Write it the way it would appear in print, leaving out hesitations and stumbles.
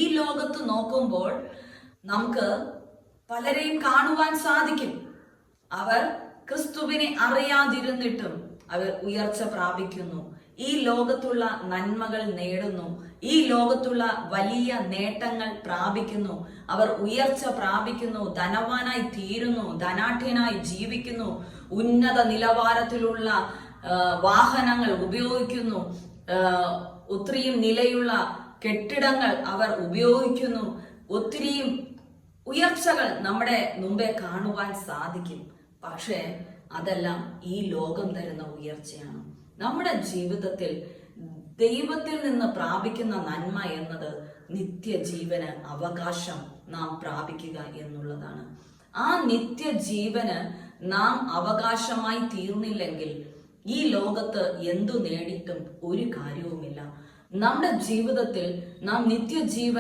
ഈ ലോകത്ത് നോക്കുമ്പോൾ നമുക്ക് പലരെയും കാണുവാൻ സാധിക്കും. അവർ ക്രിസ്തുവിനെ അറിയാതിരുന്നിട്ടും അവർ ഉയർച്ച പ്രാപിക്കുന്നു, ഈ ലോകത്തുള്ള നന്മകൾ നേടുന്നു, ഈ ലോകത്തുള്ള വലിയ നേട്ടങ്ങൾ പ്രാപിക്കുന്നു, അവർ ഉയർച്ച പ്രാപിക്കുന്നു, ധനവാനായി തീരുന്നു, ധനാഢ്യനായി ജീവിക്കുന്നു, ഉന്നത നിലവാരത്തിലുള്ള വാഹനങ്ങൾ ഉപയോഗിക്കുന്നു, ഒത്തിരിയും നിലയുള്ള കെട്ടിടങ്ങൾ അവർ ഉപയോഗിക്കുന്നു, ഒത്തിരിയും ഉയർച്ചകൾ നമ്മുടെ മുമ്പേ കാണുവാൻ സാധിക്കും. പക്ഷേ അതെല്ലാം ഈ ലോകം തരുന്ന ഉയർച്ചയാണ്. നമ്മുടെ ജീവിതത്തിൽ ദൈവത്തിൽ നിന്ന് പ്രാപിക്കുന്ന നന്മ എന്നത് നിത്യജീവന് അവകാശം നാം പ്രാപിക്കുക എന്നുള്ളതാണ്. ആ നിത്യജീവന് നാം അവകാശമായി തീർന്നില്ലെങ്കിൽ ഈ ലോകത്ത് എന്തു നേടിയിട്ടും ഒരു കാര്യവുമില്ല. നമ്മുടെ ജീവിതത്തിൽ നാം നിത്യജീവൻ